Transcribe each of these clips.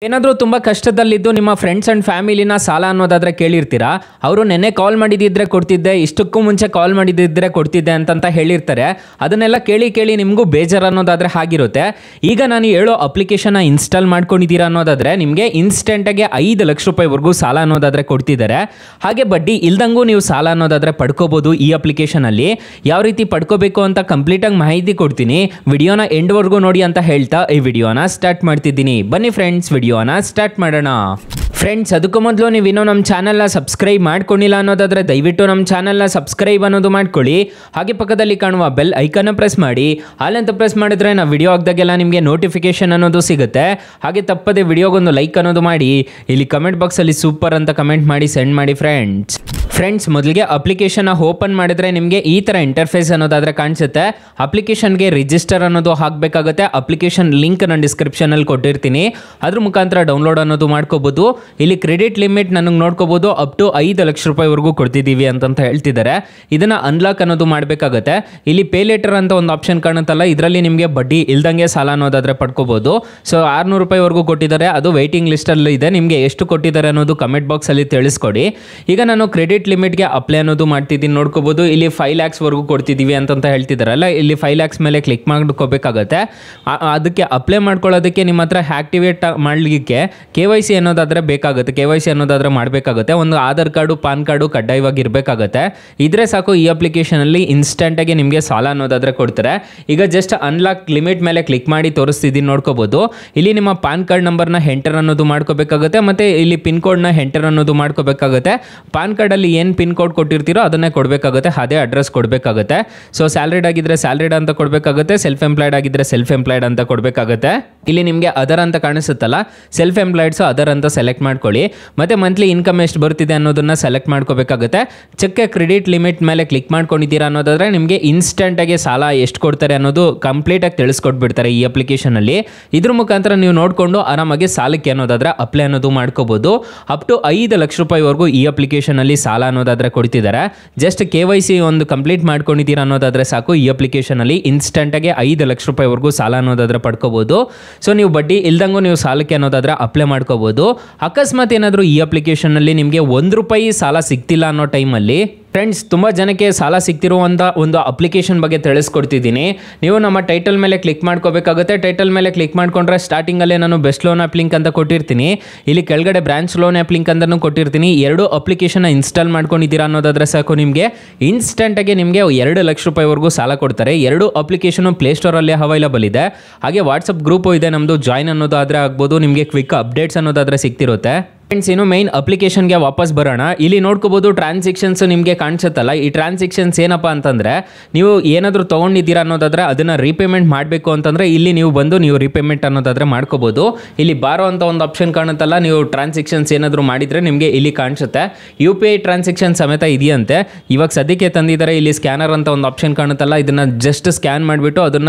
ಏನಾದರೂ ತುಂಬ ಕಷ್ಟದಲ್ಲಿದ್ದು ನಿಮ್ಮ ಫ್ರೆಂಡ್ಸ್ ಆ್ಯಂಡ್ ಫ್ಯಾಮಿಲಿನ ಸಾಲ ಅನ್ನೋದಾದರೆ ಕೇಳಿರ್ತೀರಾ. ಅವರು ನೆನ್ನೆ ಕಾಲ್ ಮಾಡಿದ್ದಿದ್ರೆ ಕೊಡ್ತಿದ್ದೆ, ಇಷ್ಟಕ್ಕೂ ಮುಂಚೆ ಕಾಲ್ ಮಾಡಿದ್ದಿದ್ರೆ ಕೊಡ್ತಿದ್ದೆ ಅಂತಂತ ಹೇಳಿರ್ತಾರೆ. ಅದನ್ನೆಲ್ಲ ಕೇಳಿ ಕೇಳಿ ನಿಮಗೂ ಬೇಜಾರು ಅನ್ನೋದಾದರೆ ಆಗಿರುತ್ತೆ. ಈಗ ನಾನು ಹೇಳೋ ಅಪ್ಲಿಕೇಶನ್ನ ಇನ್ಸ್ಟಾಲ್ ಮಾಡ್ಕೊಂಡಿದ್ದೀರಾ ಅನ್ನೋದಾದರೆ ನಿಮಗೆ ಇನ್ಸ್ಟೆಂಟಾಗಿ 5 ಲಕ್ಷ ರೂಪಾಯಿವರೆಗೂ ಸಾಲ ಅನ್ನೋದಾದರೆ ಕೊಡ್ತಿದ್ದಾರೆ. ಹಾಗೆ ಬಡ್ಡಿ ಇಲ್ದಂಗೂ ನೀವು ಸಾಲ ಅನ್ನೋದಾದರೆ ಪಡ್ಕೋಬೋದು ಈ ಅಪ್ಲಿಕೇಶನಲ್ಲಿ. ಯಾವ ರೀತಿ ಪಡ್ಕೋಬೇಕು ಅಂತ ಕಂಪ್ಲೀಟಾಗಿ ಮಾಹಿತಿ ಕೊಡ್ತೀನಿ. ವಿಡಿಯೋನ ಎಂಡ್ವರೆಗೂ ನೋಡಿ ಅಂತ ಹೇಳ್ತಾ ಈ ವಿಡಿಯೋನ ಸ್ಟಾರ್ಟ್ ಮಾಡ್ತಿದ್ದೀನಿ. ಬನ್ನಿ ಫ್ರೆಂಡ್ಸ್, ವಿಡಿಯೋನ ಸ್ಟಾರ್ಟ್ ಮಾಡೋಣ. ಫ್ರೆಂಡ್ಸ್, ಅದಕ್ಕೂ ಮೊದಲು ನೀವು ಇನ್ನೂ ನಮ್ಮ ಚಾನಲ್ನ ಸಬ್ಸ್ಕ್ರೈಬ್ ಮಾಡ್ಕೊಂಡಿಲ್ಲ ಅನ್ನೋದಾದರೆ ದಯವಿಟ್ಟು ನಮ್ಮ ಚಾನಲ್ನ ಸಬ್ಸ್ಕ್ರೈಬ್ ಅನ್ನೋದು ಮಾಡ್ಕೊಳ್ಳಿ. ಹಾಗೆ ಪಕ್ಕದಲ್ಲಿ ಕಾಣುವ ಬೆಲ್ ಐಕನ್ನ ಪ್ರೆಸ್ ಮಾಡಿ. ಹಾಲ್ ಅಂತ ಪ್ರೆಸ್ ಮಾಡಿದ್ರೆ ನಾವು ವಿಡಿಯೋ ಹಾಕಿದಾಗೆಲ್ಲ ನಿಮಗೆ ನೋಟಿಫಿಕೇಶನ್ ಅನ್ನೋದು ಸಿಗುತ್ತೆ. ಹಾಗೆ ತಪ್ಪದೆ ವಿಡಿಯೋಗೊಂದು ಲೈಕ್ ಅನ್ನೋದು ಮಾಡಿ. ಇಲ್ಲಿ ಕಮೆಂಟ್ ಬಾಕ್ಸಲ್ಲಿ ಸೂಪರ್ ಅಂತ ಕಮೆಂಟ್ ಮಾಡಿ ಸೆಂಡ್ ಮಾಡಿ ಫ್ರೆಂಡ್ಸ್. ಮೊದಲಿಗೆ ಅಪ್ಲಿಕೇಶನ್ನ ಓಪನ್ ಮಾಡಿದ್ರೆ ನಿಮಗೆ ಈ ಥರ ಇಂಟರ್ಫೇಸ್ ಅನ್ನೋದಾದರೆ ಕಾಣಿಸುತ್ತೆ. ಅಪ್ಲಿಕೇಶನ್ಗೆ ರಿಜಿಸ್ಟರ್ ಅನ್ನೋದು ಹಾಕಬೇಕಾಗುತ್ತೆ. ಅಪ್ಲಿಕೇಶನ್ ಲಿಂಕ್ ನಾನು ಡಿಸ್ಕ್ರಿಪ್ಷನಲ್ಲಿ ಕೊಟ್ಟಿರ್ತೀನಿ, ಅದ್ರ ಮುಖಾಂತರ ಡೌನ್ಲೋಡ್ ಅನ್ನೋದು ಮಾಡ್ಕೋಬೋದು. ಇಲ್ಲಿ ಕ್ರೆಡಿಟ್ ಲಿಮಿಟ್ ನನಗೆ ನೋಡ್ಕೋಬೋದು ಅಪ್ ಟು 5 ಲಕ್ಷ ರೂಪಾಯಿವರೆಗೂ ಕೊಡ್ತಿದ್ದೀವಿ ಅಂತ ಹೇಳ್ತಿದ್ದಾರೆ. ಇದನ್ನು ಅನ್ಲಾಕ್ ಅನ್ನೋದು ಮಾಡಬೇಕಾಗುತ್ತೆ. ಇಲ್ಲಿ ಪೇ ಲೇಟರ್ ಅಂತ ಒಂದು ಆಪ್ಷನ್ ಕಾಣುತ್ತಲ್ಲ, ಇದರಲ್ಲಿ ನಿಮಗೆ ಬಡ್ಡಿ ಇಲ್ದಂಗೆ ಸಾಲ ಅನ್ನೋದಾದರೆ ಪಡ್ಕೋಬೋದು. ಸೊ 600 ರೂಪಾಯಿವರೆಗೂ ಕೊಟ್ಟಿದ್ದಾರೆ, ಅದು ವೆಯ್ಟಿಂಗ್ ಲಿಸ್ಟಲ್ಲಿ ಇದೆ. ನಿಮಗೆ ಎಷ್ಟು ಕೊಟ್ಟಿದ್ದಾರೆ ಅನ್ನೋದು ಕಮೆಂಟ್ ಬಾಕ್ಸಲ್ಲಿ ತಿಳಿಸ್ಕೊಡಿ. ಈಗ ನಾನು ಕ್ರೆಡಿಟ್ ಲಿಮಿಟ್ಗೆ ಅಪ್ಲೈ ಅನ್ನೋದು ಮಾಡ್ತಿದ್ದೀನಿ, ನೋಡ್ಕೋಬೋದು. ಇಲ್ಲಿ 5 ಲ್ಯಾಕ್ಸ್ವರೆಗೂ ಕೊಡ್ತಿದ್ದೀವಿ ಅಂತ ಹೇಳ್ತಿದ್ದಾರಲ್ಲ, ಇಲ್ಲಿ 5 ಲ್ಯಾಕ್ಸ್ ಮೇಲೆ ಕ್ಲಿಕ್ ಮಾಡ್ಕೋಬೇಕಾಗತ್ತೆ. ಅದಕ್ಕೆ ಅಪ್ಲೈ ಮಾಡ್ಕೊಳ್ಳೋದಕ್ಕೆ ನಿಮ್ಮ ಹತ್ರ ಆಕ್ಟಿವೇಟ್ ಮಾಡಲಿಕ್ಕೆ KYC ಅನ್ನೋದಾದರೆ ಬೇಕಾಗುತ್ತೆ. KYC ಅನ್ನೋದಾದರೆ ಮಾಡಬೇಕಾಗುತ್ತೆ. ಒಂದು ಆಧಾರ್ ಕಾರ್ಡು, ಪಾನ್ ಕಾರ್ಡು ಕಡ್ಡಾಯವಾಗಿ ಇರಬೇಕಾಗುತ್ತೆ. ಇದ್ರೆ ಸಾಕು, ಈ ಅಪ್ಲಿಕೇಶನಲ್ಲಿ ಇನ್ಸ್ಟೆಂಟಾಗಿ ನಿಮಗೆ ಸಾಲ ಅನ್ನೋದಾದರೆ ಕೊಡ್ತಾರೆ. ಈಗ ಜಸ್ಟ್ ಅನ್ಲಾಕ್ ಲಿಮಿಟ್ ಮೇಲೆ ಕ್ಲಿಕ್ ಮಾಡಿ ತೋರಿಸ್ತಿದ್ದೀನಿ, ನೋಡ್ಕೋಬೋದು. ಇಲ್ಲಿ ನಿಮ್ಮ ಪಾನ್ ಕಾರ್ಡ್ ನಂಬರ್ನ ಎಂಟರ್ ಅನ್ನೋದು ಮಾಡ್ಕೋಬೇಕಾಗುತ್ತೆ. ಮತ್ತು ಇಲ್ಲಿ ಪಿನ್ ಕೋಡ್ನ ಎಂಟರ್ ಅನ್ನೋದು ಮಾಡ್ಕೋಬೇಕಾಗುತ್ತೆ. ಪಾನ್ ಕಾರ್ಡಲ್ಲಿ ಏನು ಪಿನ್ ಕೋಡ್ ಕೊಟ್ಟಿರ್ತೀರೋ ಅದನ್ನೇ ಕೊಡಬೇಕಾಗುತ್ತೆ, ಅದೇ ಅಡ್ರೆಸ್ ಕೊಡಬೇಕಾಗುತ್ತೆ. ಸೊ ಸ್ಯಾಲ್ರಿಡ್ ಆಗಿದ್ದರೆ ಸ್ಯಾಲ್ರಿಡ್ ಅಂತ ಕೊಡಬೇಕಾಗುತ್ತೆ, ಸೆಲ್ಫ್ ಎಂಪ್ಲಾಯ್ಡ್ ಆಗಿದ್ದರೆ ಸೆಲ್ಫ್ ಎಂಪ್ಲಾಯ್ಡ್ ಅಂತ ಕೊಡಬೇಕಾಗುತ್ತೆ. ಇಲ್ಲಿ ನಿಮಗೆ ಅದರ್ ಅಂತ ಕಾಣಿಸುತ್ತಲ್ಲ, ಸೆಲ್ಫ್ ಎಂಪ್ಲಾಯ್ಡ್ಸು ಅದರ್ ಅಂತ ಸೆಲೆಕ್ಟ್ ಮಾಡ್ಕೊಳ್ಳಿ. ಮತ್ತು ಮಂತ್ಲಿ ಇನ್ಕಮ್ ಎಷ್ಟು ಬರ್ತಿದೆ ಅನ್ನೋದನ್ನು ಸೆಲೆಕ್ಟ್ ಮಾಡ್ಕೋಬೇಕಾಗುತ್ತೆ. ಚೆಕ್ಕೆ ಕ್ರೆಡಿಟ್ ಲಿಮಿಟ್ ಮೇಲೆ ಕ್ಲಿಕ್ ಮಾಡ್ಕೊಂಡಿದ್ದೀರಾ ಅನ್ನೋದಾದರೆ ನಿಮಗೆ ಇನ್ಸ್ಟೆಂಟಾಗಿ ಸಾಲ ಎಷ್ಟು ಕೊಡ್ತಾರೆ ಅನ್ನೋದು ಕಂಪ್ಲೀಟಾಗಿ ತಿಳಿಸ್ಕೊಟ್ಬಿಡ್ತಾರೆ ಈ ಅಪ್ಲಿಕೇಶನಲ್ಲಿ. ಇದ್ರ ಮುಖಾಂತರ ನೀವು ನೋಡಿಕೊಂಡು ಆರಾಮಾಗಿ ಸಾಲಕ್ಕೆ ಅನ್ನೋದಾದರೆ ಅಪ್ಲೈ ಅನ್ನೋದು ಮಾಡ್ಕೋಬೋದು. ಅಪ್ ಟು 5 ಲಕ್ಷ ರೂಪಾಯಿವರೆಗೂ ಈ ಅಪ್ಲಿಕೇಶನಲ್ಲಿ ಸಾಲ ಅನ್ನೋದಾದರೆ ಕೊಡ್ತಿದ್ದಾರೆ. ಜಸ್ಟ್ KYC ಒಂದು ಕಂಪ್ಲೀಟ್ ಮಾಡ್ಕೊಂಡಿದ್ದೀರಾ ಅನ್ನೋದಾದರೆ ಸಾಕು, ಈ ಅಪ್ಲಿಕೇಶನಲ್ಲಿ ಇನ್ಸ್ಟೆಂಟಾಗಿ 5 ಲಕ್ಷ ರೂಪಾಯಿವರೆಗೂ ಸಾಲ ಅನ್ನೋದಾದರೆ ಪಡ್ಕೋಬೋದು. ಸೊ ನೀವು ಬಡ್ಡಿ ಇಲ್ದಂಗೂ ನೀವು ಸಾಲಕ್ಕೆ ಅನ್ನೋದಾದರೆ ಅಪ್ಲೈ ಮಾಡ್ಕೋಬೋದು. ಅಕಸ್ಮಾತ್ ಏನಾದರೂ ಈ ಅಪ್ಲಿಕೇಶನಲ್ಲಿ ನಿಮಗೆ ₹1 ಸಾಲ ಸಿಗ್ತಿಲ್ಲ ಅನ್ನೋ ಟೈಮಲ್ಲಿ ಫ್ರೆಂಡ್ಸ್, ತುಂಬ ಜನಕ್ಕೆ ಸಾಲ ಸಿಗ್ತಿರುವಂಥ ಒಂದು ಅಪ್ಲಿಕೇಶನ್ ಬಗ್ಗೆ ತಿಳಿಸ್ಕೊಡ್ತಿದ್ದೀನಿ. ನೀವು ನಮ್ಮ ಟೈಟಲ್ ಮೇಲೆ ಕ್ಲಿಕ್ ಮಾಡ್ಕೋಬೇಕಾಗುತ್ತೆ. ಟೈಟಲ್ ಮೇಲೆ ಕ್ಲಿಕ್ ಮಾಡ್ಕೊಂಡ್ರೆ ಸ್ಟಾರ್ಟಿಂಗಲ್ಲೇ ನಾನು ಬೆಸ್ಟ್ ಲೋನ್ ಆ್ಯಪ್ ಲಿಂಕ್ ಅಂತ ಕೊಟ್ಟಿರ್ತೀನಿ. ಇಲ್ಲಿ ಕೆಳಗಡೆ ಬ್ರಾಂಚ್ ಲೋನ್ ಆ್ಯಪ್ ಲಿಂಕ್ ಅಂತಲೂ ಕೊಟ್ಟಿರ್ತೀನಿ. 2 ಅಪ್ಲಿಕೇಶನ್ನ ಇನ್ಸ್ಟಾಲ್ ಮಾಡ್ಕೊಂಡಿದ್ದೀರಾ ಅನ್ನೋದಾದರೆ ಸಾಕು, ನಿಮಗೆ ಇನ್ಸ್ಟೆಂಟಾಗಿ ನಿಮಗೆ 2 ಲಕ್ಷ ರೂಪಾಯಿವರೆಗೂ ಸಾಲ ಕೊಡ್ತಾರೆ. 2 ಅಪ್ಲಿಕೇಶನು ಪ್ಲೇಸ್ಟೋರಲ್ಲಿ ಅವೈಲಬಲ್ ಇದೆ. ಹಾಗೆ ವಾಟ್ಸಪ್ ಗ್ರೂಪು ಇದೆ ನಮ್ಮದು, ಜಾಯ್ನ್ ಅನ್ನೋದಾದರೆ ಆಗ್ಬೋದು. ನಿಮಗೆ ಕ್ವಿಕ್ ಅಪ್ಡೇಟ್ಸ್ ಅನ್ನೋದಾದರೆ ಸಿಗ್ತಿರುತ್ತೆ. ಫ್ರೆಂಡ್ಸ್, ಇನ್ನು ಮೈನ್ ಅಪ್ಲಿಕೇಶನ್ಗೆ ವಾಪಸ್ ಬರೋಣ. ಇಲ್ಲಿ ನೋಡ್ಕೋಬೋದು ಟ್ರಾನ್ಸಾಕ್ಷನ್ಸ್ ನಿಮಗೆ ಕಾಣಿಸುತ್ತಲ್ಲ. ಈ ಟ್ರಾನ್ಸಾಕ್ಷನ್ಸ್ ಏನಪ್ಪ ಅಂತಂದರೆ, ನೀವು ಏನಾದರೂ ತೊಗೊಂಡಿದ್ದೀರಾ ಅನ್ನೋದಾದರೆ ಅದನ್ನು ರೀಪೇಮೆಂಟ್ ಮಾಡಬೇಕು ಅಂತಂದರೆ ಇಲ್ಲಿ ನೀವು ಬಂದು ನೀವು ರೀಪೇಮೆಂಟ್ ಅನ್ನೋದಾದರೆ ಮಾಡ್ಕೋಬೋದು. ಇಲ್ಲಿ ಬಾರೋ ಅಂತ ಒಂದು ಆಪ್ಷನ್ ಕಾಣುತ್ತಲ್ಲ, ನೀವು ಟ್ರಾನ್ಸಾಕ್ಷನ್ಸ್ ಏನಾದರೂ ಮಾಡಿದರೆ ನಿಮಗೆ ಇಲ್ಲಿ ಕಾಣಿಸುತ್ತೆ. UPI ಟ್ರಾನ್ಸಾಕ್ಷನ್ ಸಮೇತ ಇದೆಯಂತೆ. ಇವಾಗ ಸದ್ಯಕ್ಕೆ ತಂದಿದ್ದಾರೆ. ಇಲ್ಲಿ ಸ್ಕ್ಯಾನರ್ ಅಂತ ಒಂದು ಆಪ್ಷನ್ ಕಾಣುತ್ತಲ್ಲ, ಇದನ್ನು ಜಸ್ಟ್ ಸ್ಕ್ಯಾನ್ ಮಾಡಿಬಿಟ್ಟು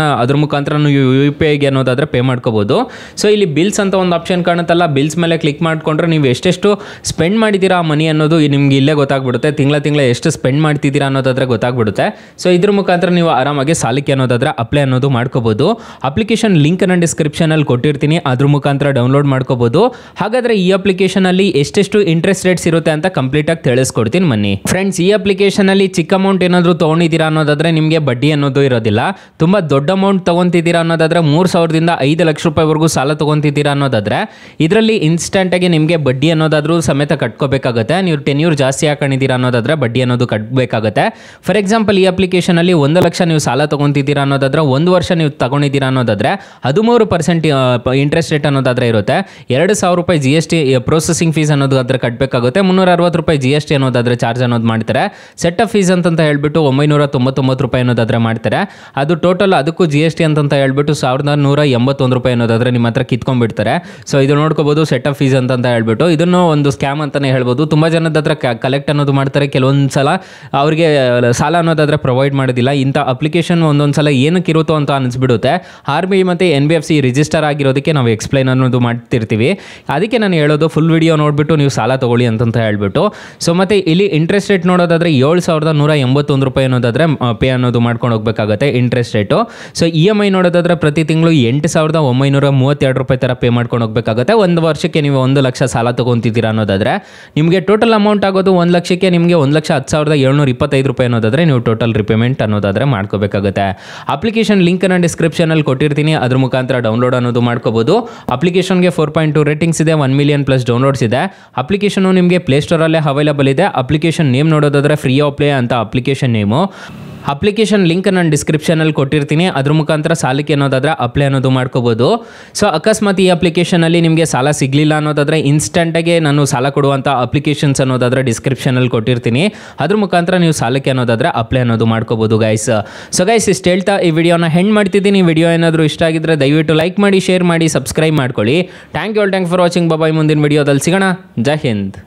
ಅದ್ರ ಮುಖಾಂತರ ನೀವು UPIಗೆ ಅನ್ನೋದಾದರೆ ಪೇ ಮಾಡ್ಕೋಬೋದು. ಸೊ ಇಲ್ಲಿ ಬಿಲ್ಸ್ ಅಂತ ಒಂದು ಆಪ್ಷನ್ ಕಾಣುತ್ತಲ್ಲ, ಬಿಲ್ಸ್ ಮೇಲೆ ಕ್ಲಿಕ್ ಮಾಡಿಕೊಂಡ್ರೆ ನೀವು ಎಷ್ಟೆಷ್ಟು ಸ್ಪೆಂಡ್ ಮಾಡಿದ್ದೀರಾ ಆ ಮನಿ ಅನ್ನೋದು ನಿಮ್ಗೆ ಇಲ್ಲೇ ಗೊತ್ತಾಗ್ಬಿಡುತ್ತೆ. ತಿಂಗಳ ಎಷ್ಟು ಸ್ಪೆಂಡ್ ಮಾಡ್ತಿದ್ದೀರಾ ಅನ್ನೋದಾದರೆ ಗೊತ್ತಾಗ್ಬಿಡುತ್ತೆ. ಸೊ ಇದ್ರ ಮುಖಾಂತರ ನೀವು ಆರಾಮಾಗಿ ಸಾಲಕ್ಕೆ ಅನ್ನೋದಾದರೆ ಅಪ್ಲೈ ಅನ್ನೋದು ಮಾಡ್ಕೋಬೋದು. ಅಪ್ಲಿಕೇಶನ್ ಲಿಂಕ್ ನಾನು ಡಿಸ್ಕ್ರಿಪ್ಷನಲ್ಲಿ ಕೊಟ್ಟಿರ್ತೀನಿ, ಅದ್ರ ಮುಖಾಂತರ ಡೌನ್ಲೋಡ್ ಮಾಡ್ಕೋಬೋದು. ಹಾಗಾದರೆ ಈ ಅಪ್ಲಿಕೇಶನಲ್ಲಿ ಎಷ್ಟೆಷ್ಟು ಇಂಟ್ರೆಸ್ಟ್ ರೇಟ್ಸ್ ಇರುತ್ತೆ ಅಂತ ಕಂಪ್ಲೀಟಾಗಿ ತಿಳಿಸ್ಕೊಡ್ತೀನಿ ಬನ್ನಿ. ಫ್ರೆಂಡ್ಸ್, ಈ ಅಪ್ಲಿಕೇಶನಲ್ಲಿ ಚಿಕ್ಕ ಅಮೌಂಟ್ ಏನಾದರೂ ತೊಗೊಂಡಿದ್ದೀರಾ ಅನ್ನೋದಾದರೆ ನಿಮಗೆ ಬಡ್ಡಿ ಅನ್ನೋದು ಇರೋದಿಲ್ಲ. ತುಂಬ ದೊಡ್ಡ ಅಮೌಂಟ್ ತೊಗೊತಿದ್ದೀರಾ ಅನ್ನೋದಾದರೆ 3,000ದಿಂದ 5 ಲಕ್ಷ ರೂಪಾಯಿವರೆಗೂ ಸಾಲ ತೊಗೊತಿದ್ದೀರಾ ಅನ್ನೋದಾದರೆ ಇದರಲ್ಲಿ ಇನ್ಸ್ಟೆಂಟಾಗಿ ನಿಮಗೆ ಬಡ್ಡಿ ಅನ್ನೋದಾದ್ರೂ ಸಮೇತ ಕಟ್ಕೋಬೇಕಾಗುತ್ತೆ. ನೀವು ಟೆನ್ಯೂರ್ ಜಾಸ್ತಿ ಹಾಕೊಂಡಿದ್ದೀರಾ ಅನ್ನೋದಾದ್ರೆ ಬಡ್ಡಿ ಅನ್ನೋದು ಕಟ್ಟಬೇಕಾಗುತ್ತೆ. ಫಾರ್ ಎಕ್ಸಾಂಪಲ್, ಈ ಅಪ್ಲಿಕೇಶನಲ್ಲಿ 1 ಲಕ್ಷ ನೀವು ಸಾಲ ತೊಗೊತಿದ್ದೀರಾ ಅನ್ನೋದಾದ್ರೆ 1 ವರ್ಷ ನೀವು ತಗೊಂಡಿದ್ದೀರಾ ಅನ್ನೋದಾದ್ರೆ 13% ಇಂಟ್ರೆಸ್ಟ್ ರೇಟ್ ಅನ್ನೋದಾದ್ರೆ ಇರುತ್ತೆ. 2,000 ರೂಪಾಯಿ GST ಪ್ರೊಸೆಸಿಂಗ್ ಫೀಸ್ ಅನ್ನೋದು ಅದ್ರ ಕಟ್ಟಬೇಕಾಗುತ್ತೆ. 360 ರೂಪಾಯಿ GST ಅನ್ನೋದಾದ್ರೆ ಚಾರ್ಜ್ ಅನ್ನೋದು ಮಾಡ್ತಾರೆ. ಸೆಟಪ್ ಫೀಸ್ ಅಂತ ಹೇಳ್ಬಿಟ್ಟು 999 ರೂಪಾಯಿ ಅನ್ನೋದಾದ್ರೆ ಮಾಡ್ತಾರೆ. ಅದು ಟೋಟಲ್ ಅದಕ್ಕೂ GST ಅಂತ ಹೇಳ್ಬಿಟ್ಟು 1,181 ರೂಪಾಯಿ ಅನ್ನೋದಾದ್ರೆ ನಿಮ್ಮ ಹತ್ರ ಕಿತ್ಕೊಂಡ್ಬಿಡ್ತಾರೆ. ಸೊ ಇದು ನೋಡ್ಕೋಬಹುದು, ಸೆಟಪ್ ಫೀಸ್ ಅಂತ ಹೇಳ್ಬಿಟ್ಟು ಹೇಳ್ಬಿಟ್ಟು ಇದನ್ನು ಒಂದು ಸ್ಕ್ಯಾಮ್ ಅಂತಲೇ ಹೇಳ್ಬೋದು. ತುಂಬ ಜನದ ಹತ್ರ ಕಲೆಕ್ಟ್ ಅನ್ನೋದು ಮಾಡ್ತಾರೆ, ಕೆಲವೊಂದು ಸಲ ಅವ್ರಿಗೆ ಸಾಲ ಅನ್ನೋದಾದರೆ ಪ್ರೊವೈಡ್ ಮಾಡೋದಿಲ್ಲ. ಇಂಥ ಅಪ್ಲಿಕೇಶನ್ ಒಂದೊಂದು ಸಲ ಏನಕ್ಕೆ ಇರುತ್ತೋ ಅಂತ ಅನಿಸ್ಬಿಡುತ್ತೆ. RBI ಮತ್ತು NBFC ರಿಜಿಸ್ಟರ್ ಆಗಿರೋದಕ್ಕೆ ನಾವು ಎಕ್ಸ್ಪ್ಲೈನ್ ಅನ್ನೋದು ಮಾಡ್ತಿರ್ತೀವಿ. ಅದಕ್ಕೆ ನಾನು ಹೇಳೋದು ಫುಲ್ ವಿಡಿಯೋ ನೋಡಿಬಿಟ್ಟು ನೀವು ಸಾಲ ತೊಗೊಳ್ಳಿ ಅಂತಂತ ಹೇಳ್ಬಿಟ್ಟು. ಸೊ ಮತ್ತು ಇಲ್ಲಿ ಇಂಟ್ರೆಸ್ಟ್ ರೇಟ್ ನೋಡೋದಾದರೆ 7,181 ರೂಪಾಯಿ ಅನ್ನೋದಾದರೆ ಪೇ ಅನ್ನೋದು ಮಾಡ್ಕೊಂಡು ಹೋಗಬೇಕಾಗುತ್ತೆ ಇಂಟ್ರೆಸ್ಟ್ ರೇಟು. ಸೊ EMI ನೋಡೋದಾದರೆ ಪ್ರತಿ ತಿಂಗಳು 8,932 ರೂಪಾಯಿ ಥರ ಪೇ ಮಾಡ್ಕೊಂಡು ಹೋಗಬೇಕಾಗುತ್ತೆ. ಒಂದು ವರ್ಷಕ್ಕೆ ನೀವು 1 ಲಕ್ಷ ಸಾಲ ತೊಗೊತಿದ್ದೀರಾ ಅನ್ನೋದಾದರೆ ನಿಮಗೆ ಟೋಟಲ್ ಅಮೌಂಟ್ ಆಗೋದು 1 ಲಕ್ಷಕ್ಕೆ ನಿಮಗೆ 1,10,725 ರೂಪಾಯಿ ಅನ್ನೋದಾದರೆ ನೀವು ಟೋಟಲ್ ರಿಪೇಮೆಂಟ್ ಅನ್ನೋದಾದರೆ ಮಾಡ್ಕೋಬೇಕಾಗುತ್ತೆ. ಅಪ್ಲಿಕೇಶನ್ ಲಿಂಕನ್ನು ಡಿಸ್ಕ್ರಿಪ್ಷನಲ್ಲಿ ಕೊಟ್ಟಿರ್ತೀನಿ, ಅದ್ರ ಮುಖಾಂತರ ಡೌನ್ಲೋಡ್ ಅನ್ನೋದು ಮಾಡ್ಕೋಬೋದು. ಅಪ್ಲಿಕೇಶನ್ಗೆ 4.2 ರೇಟಿಂಗ್ಸ್ ಇದೆ, 1 ಮಿಲಿಯನ್ ಪ್ಲಸ್ ಡೌನ್ಲೋಡ್ಸ್ ಇದೆ. ಅಪ್ಲಿಕೇಶನು ನಿಮಗೆ ಪ್ಲೇಸ್ಟೋರಲ್ಲೇ ಅವೈಲೇಬಲ್ ಇದೆ. ಅಪ್ಲಿಕೇಶನ್ ನೇಮ್ ನೋಡೋದಾದರೆ ಫ್ರೀ ಆಫ್ ಪ್ಲೇ ಅಂತ ಅಪ್ಲಿಕೇಶನ್ ನೇಮು. ಅಪ್ಲಿಕೇಶನ್ ಲಿಂಕ್ ನಾನು ಡಿಸ್ಕ್ರಿಪ್ಷನಲ್ಲಿ ಕೊಟ್ಟಿರ್ತೀನಿ, ಅದ್ರ ಮುಖಾಂತರ ಸಾಲಕ್ಕೆ ಅನ್ನೋದಾದರೆ ಅಪ್ಲೈ ಅನ್ನೋದು ಮಾಡ್ಕೋಬೋದು. ಸೊ ಅಕಸ್ಮಾತ್ ಈ ಅಪ್ಲಿಕೇಶನಲ್ಲಿ ನಿಮಗೆ ಸಾಲ ಸಿಗಲಿಲ್ಲ ಅನ್ನೋದಾದರೆ ಇನ್ಸ್ಟೆಂಟಾಗಿ ನಾನು ಸಾಲ ಕೊಡುವಂಥ ಅಪ್ಲಿಕೇಶನ್ಸ್ ಅನ್ನೋದಾದರೆ ಡಿಸ್ಕ್ರಿಪ್ಷನಲ್ಲಿ ಕೊಟ್ಟಿರ್ತೀನಿ, ಅದ್ರ ಮುಖಾಂತರ ನೀವು ಸಾಲಕ್ಕೆ ಅನ್ನೋದಾದರೆ ಅಪ್ಲೈ ಅನ್ನೋದು ಮಾಡ್ಕೋಬೋದು ಗೈಸ್. ಸೊ ಗೈಸ್ ಇಷ್ಟು ಹೇಳ್ತಾ ಈ ವಿಡಿಯೋನ ಹೆಂಡ್ ಮಾಡ್ತಿದ್ದೀನಿ. ವಿಡಿಯೋ ಏನಾದರೂ ಇಷ್ಟ ಆಗಿದ್ರೆ ದಯವಿಟ್ಟು ಲೈಕ್ ಮಾಡಿ, ಶೇರ್ ಮಾಡಿ, ಸಬ್ಸ್ಕ್ರೈಬ್ ಮಾಡ್ಕೊಳ್ಳಿ. Thank you for watching. Bye. ಮುಂದಿನ ವಿಡಿಯೋದಲ್ಲಿ ಸಿಗೋಣ. ಜೈ ಹಿಂದ್.